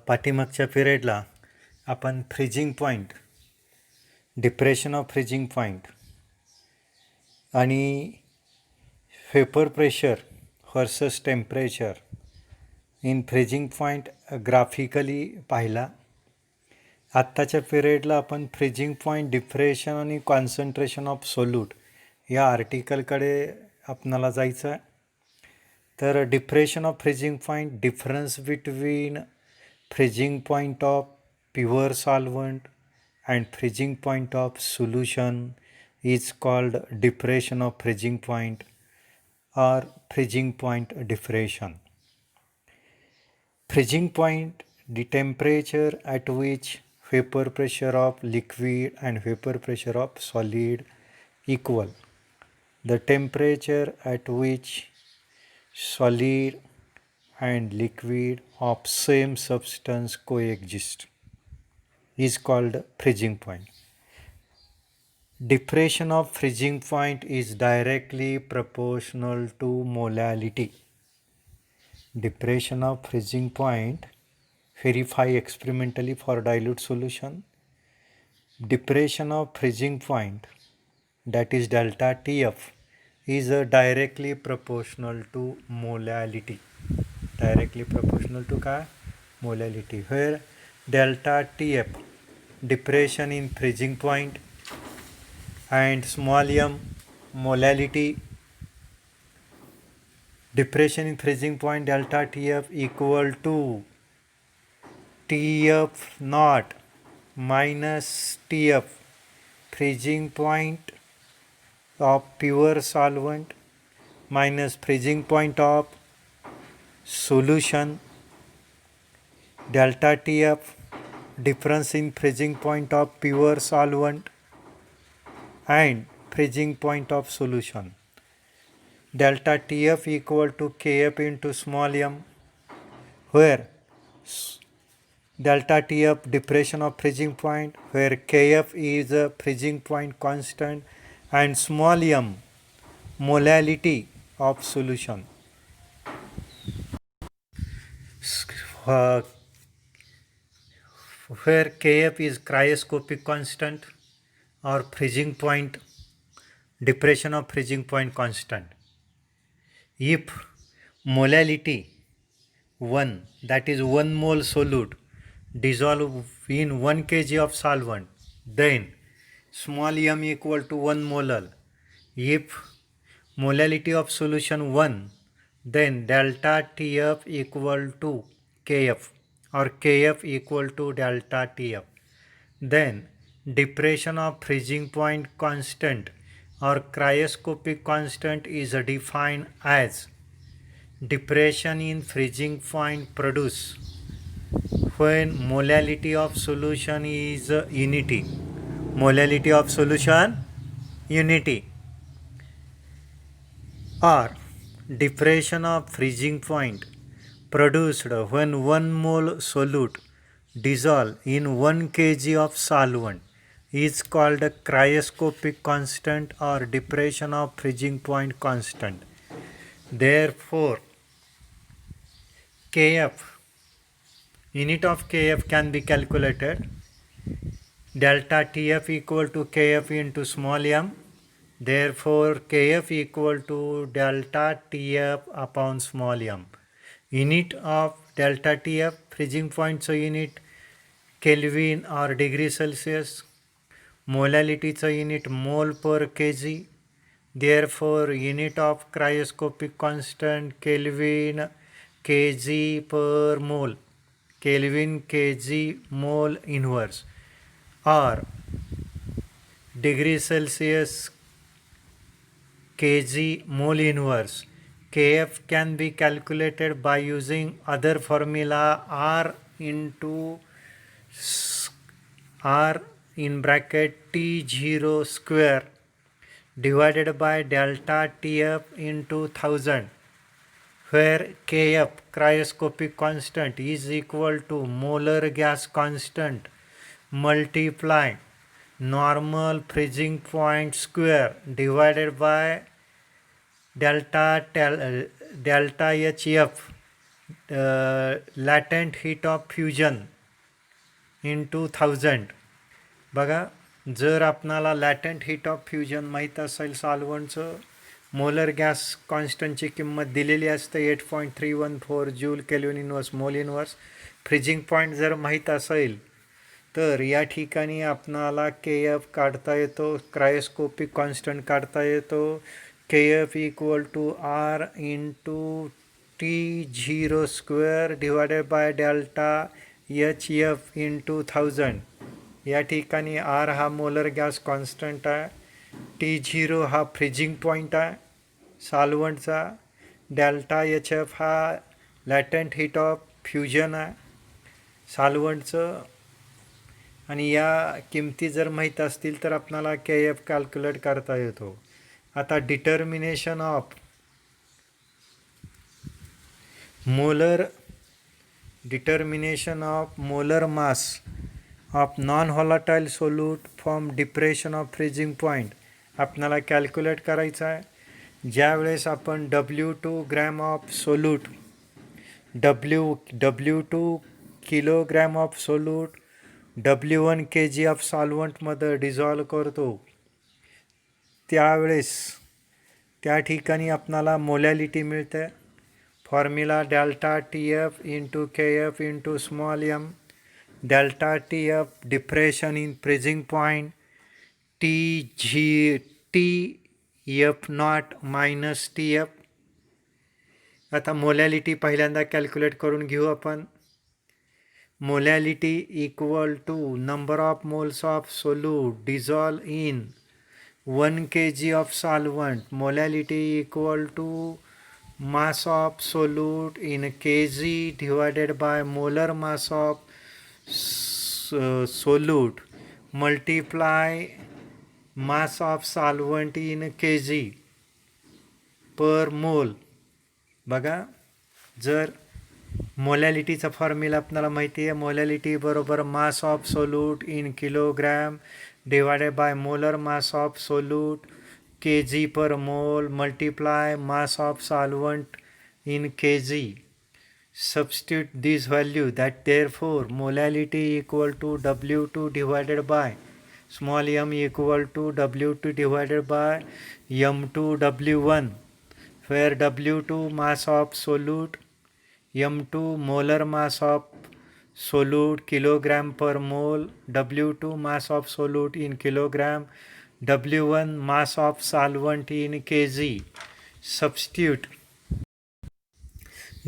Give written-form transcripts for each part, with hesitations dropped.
पाठीमागच्या पिरियडला आपण freezing point, depression of freezing point आणि vapour pressure versus temperature in freezing point graphically पाहिला. आत्ताच्या पिरियडला आपण फ्रीजिंग पॉईंट, डिप्रेशन आणि कॉन्सन्ट्रेशन ऑफ सोल्यूट या आर्टिकलकडे आपणाला जायचं आहे. तर depression of freezing point, difference between freezing point of pure solvent and freezing point of solution is called depression of freezing point or freezing point depression. Freezing point, the temperature at which vapor pressure of liquid and vapor pressure of solid equal. The temperature at which solid and liquid of same substance coexist is called freezing point. Depression of freezing point is directly proportional to molality. Depression of freezing point verify experimentally for dilute solution. Depression of freezing point, that is delta TF, is directly proportional to molality. Directly proportional to molality, where delta TF, depression in freezing point, and small m, molality. Depression in freezing point delta TF equal to TF naught minus TF freezing point of pure solvent minus freezing point of solution. Delta TF, difference in freezing point of pure solvent and freezing point of solution. Delta TF equal to Kf into small m, where delta TF depression of freezing point, where Kf is a freezing point constant and small m molality of solution. Where Kf is cryoscopic constant or freezing point, depression of freezing point constant. If molality 1, that is 1 mole solute, dissolve in 1 kg of solvent, then small m equal to 1 molal. If molality of solution 1, then delta TF equal to Kf or Kf equal to delta TF. Then depression of freezing point constant or cryoscopic constant is defined as depression in freezing point produced when molality of solution is unity. Molality of solution unity, or depression of freezing point produced when 1 mole solute dissolve in 1 kg of solvent is called cryoscopic constant or depression of freezing point constant. Therefore, Kf, unit of Kf can be calculated. Delta TF equal to Kf into small m. Therefore, Kf equal to delta TF upon small m. Unit of delta TF, freezing point चा unit Kelvin or degree Celsius. Molality चा unit mole per kg. Therefore, unit of cryoscopic constant Kelvin kg per mole. Kelvin kg mole inverse, or degree Celsius kg mole inverse. Kf can be calculated by using other formula R into R in bracket T0 square divided by delta TF into 1000, where Kf cryoscopic constant is equal to molar gas constant multiply normal freezing point square divided by delta HF latent heat of fusion into 1000. बघा, जर आपणाला लॅटेंट heat of fusion माहीत असेल सॉल्व्हंटचं, molar gas कॉन्स्टंटची किंमत दिलेली असते 8.314 joule kelvin inverse mole inverse. Freezing point जर माहीत असेल तर या ठिकाणी आपणाला के एफ काढता येतो, क्रायोस्कोपिक कॉन्स्टंट काढता येतो. K F equal to R into T0² divided by delta H F into 1000. या ठिकाणी आर हा मोलर गॅस कॉन्स्टंट आहे, T0 हा फ्रीजिंग पॉईंट आहे सॉल्व्हंटचा, डेल्टा एच एफ हा लॅटेंट हीट ऑफ फ्युजन आहे सॉल्व्हंटचं. आणि या किमती जर माहीत असतील तर आपणाला के एफ कॅल्क्युलेट करता येतो. आता determination of molar mass of non volatile solute from depression of freezing point आपणाला कॅल्क्युलेट करायचं आहे. ज्यावेळेस आपण W2 gram of solute W2 kilogram of solute W1 kg of सॉल्व्हंटमध्ये डिझॉल्व करतो, त्यावेळेस त्या ठिकाणी आपणाला मोलॅलिटी मिळते. Formula delta T F into K F into small M. Delta T F depression in freezing point, T F naught minus T F. आता molality पहिल्यांदा calculate करून घेऊ आपण. Molality equal to number of moles of solute dissolve in 1 kg of solvent. Molality equal to mass of solute in kg divided by molar mass of solute multiply mass of solvent in kg per mole. बघा, जर मोलॅलिटीचा formula आपल्याला माहिती आहे, molality बरोबर मास of solute in kilogram divided by molar mass of solute kg per mole multiply mass of solvent in kg. Substitute this value, that therefore molality equal to W2 divided by small m equal to W2 divided by m2 W1, where W2 mass of solute, m2 molar mass of solute kilogram per mole, W2 mass of solute in kilogram, W1 mass of solvent in kg. Substitute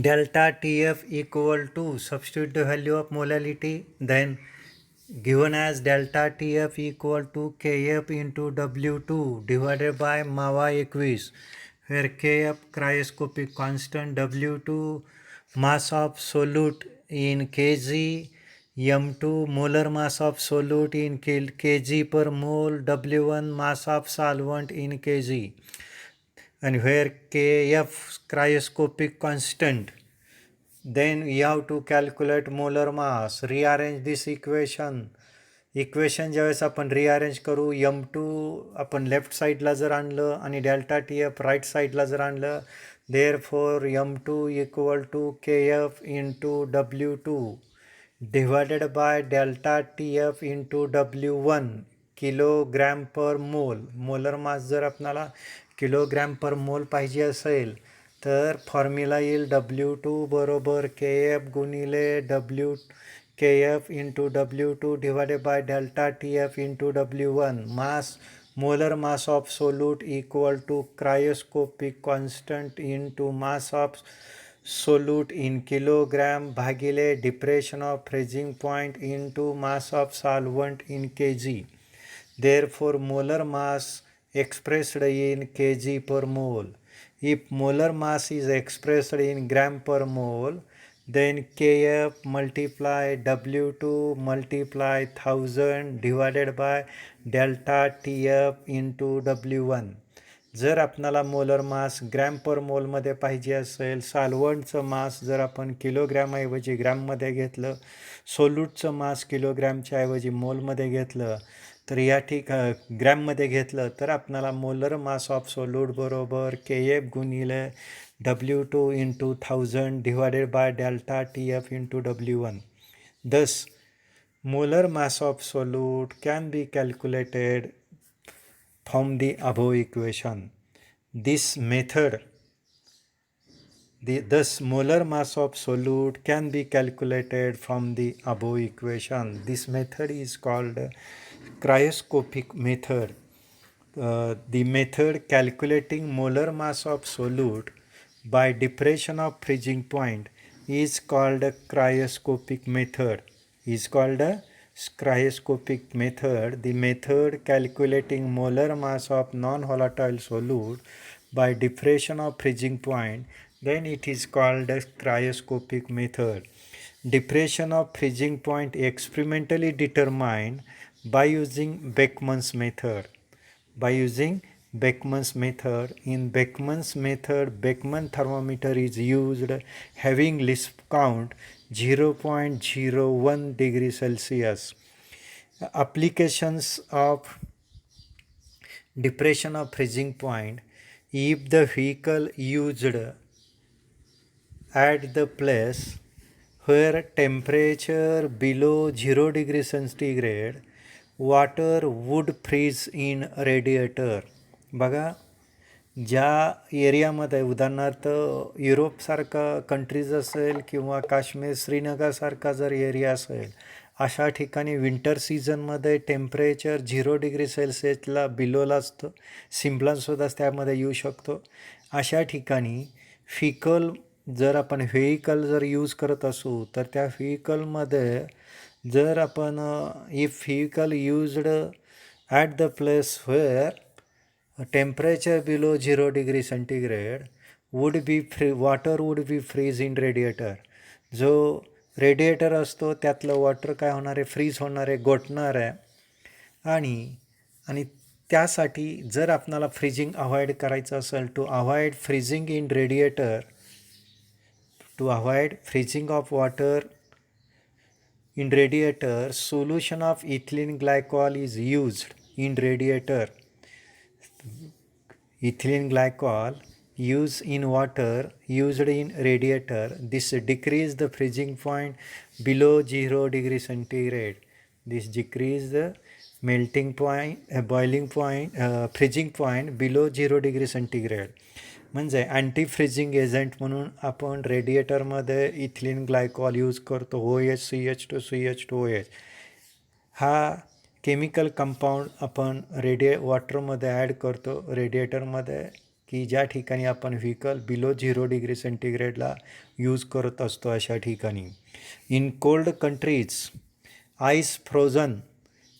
delta TF equal to, substitute the value of molality, then given as delta TF equal to KF into W2 divided by MAVA 21, where KF cryoscopic constant, W2 mass of solute in kg, m2 molar mass of solute in kg per mole, W1 mass of solvent in kg, and where kf cryoscopic constant, then we have to calculate molar mass. Rearrange this equation ज्यावेळेस आपण rearrange करू, m2 आपण left साईडला जर आणलं आणि delta T F right साईडला जर आणलं, therefore m2 equal to K F into W2 divided by delta T F into W1 kilogram per mole. Molar मास जर आपल्याला किलोग्रॅम पर मोल पाहिजे असेल तर फॉर्म्युला येईल W2 बरोबर के एफ गुणिले K F into W2 divided by delta T F into W1. Mass molar mass of solute equal to cryoscopic constant into mass of solute in kilogram भागिले depression of freezing point into mass of solvent in kg. Therefore molar mass expressed in kg per mole. If molar mass is expressed in gram per mole, then Kf multiply W2 multiply 1000 divided by delta Tf into W1. जर आपणाला molar mass gram per मोलमध्ये पाहिजे असेल, सॉल्व्हंटचं मास जर आपण किलोग्रॅमऐवजी ग्रॅममध्ये घेतलं, सोल्यूटचं मास किलोग्रॅमच्या ऐवजी मोलमध्ये घेतलं, तर या ग्रॅममध्ये घेतलं तर आपणाला मोलर मास ऑफ सोल्यूट बरोबर के एफ गुणिले W2 into 1000 divided by delta TF into W1. Thus, molar mass of solute can be calculated from the above equation. This method, thus molar mass of solute can be calculated from the above equation. This method is called cryoscopic method. The method calculating molar mass of solute by depression of freezing point is called a cryoscopic method. The method calculating molar mass of non-volatile solute by depression of freezing point, then it is called a cryoscopic method. Depression of freezing point experimentally determined by using Beckmann's method. In Beckmann's method, Beckmann thermometer is used having Lisp count 0.01 degree Celsius. Applications of depression of freezing point: if the vehicle used at the place where temperature below 0 degree centigrade, water would freeze in radiator. बघा, ज्या एरियामध्ये उदाहरणार्थ युरोपसारखा countries असेल किंवा काश्मीर श्रीनगरसारखा जर area असेल, अशा ठिकाणी विंटर सीझनमध्ये टेम्परेचर 0 डिग्री सेल्सिअसला बिलोला असतं, सिम्पलनसुद्धा त्यामध्ये येऊ शकतो. अशा ठिकाणी जर आपण व्हेकल जर यूज करत असू तर त्या व्हेकलमध्ये जर आपण if vehicle used at the place where temperature below 0 degree centigrade water would be freeze in radiator. जो रेडिएटर असतो त्यातलं वॉटर काय होणार आहे, फ्रीज होणार आहे, गोठणार आहे. आणि त्यासाठी जर आपणाला फ्रीजिंग अवॉइड करायचं असेल, to avoid freezing in radiator, to avoid freezing of water in radiator, solution of ethylene glycol is used in radiator. Ethylene glycol used in water used in radiator. This decrease the freezing point below 0 degree centigrade. This decrease the melting point, boiling point, freezing point below 0 degree centigrade. म्हणजे anti freezing agent म्हणून आपण रेडिएटरमध्ये ethylene glycol use करतो, OH, हा chemical compound आपण वॉटरमध्ये add करतो रेडिएटरमध्ये, की ज्या ठिकाणी आपण व्हेकल बिलो 0 डिग्री सेंटीग्रेडला यूज करत असतो अशा ठिकाणी. In cold countries, ice frozen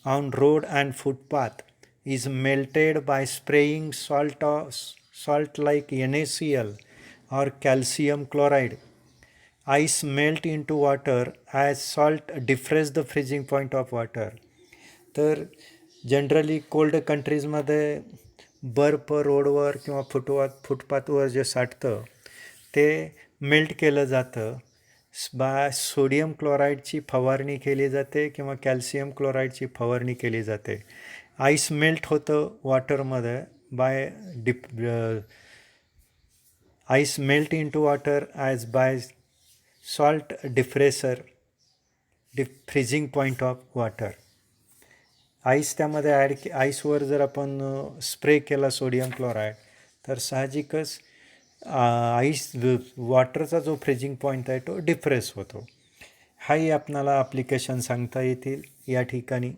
on road and footpath is melted bye spraying salt like NaCl or calcium chloride. Ice melt into water as salt depresses the freezing point of water. तर generally cold कंट्रीजमध्ये बर्फ रोडवर किंवा फुटपाथवर जे साठतं ते melt केलं जातं. Bye sodium क्लोराईडची फवारणी केली जाते किंवा कॅल्शियम क्लोराईडची फवारणी केली जाते. आईस मेल्ट होतं वॉटरमध्ये by ice melt into water as by salt freezing point of water. Ice त्यामध्ये आईसवर जर आपण स्प्रे केला सोडियम क्लोराईड तर साहजिकच वॉटरचा जो फ्रीजिंग पॉईंट आहे तो डिप्रेस होतो. हाही आपणाला ॲप्लिकेशन सांगता येतील या ठिकाणी.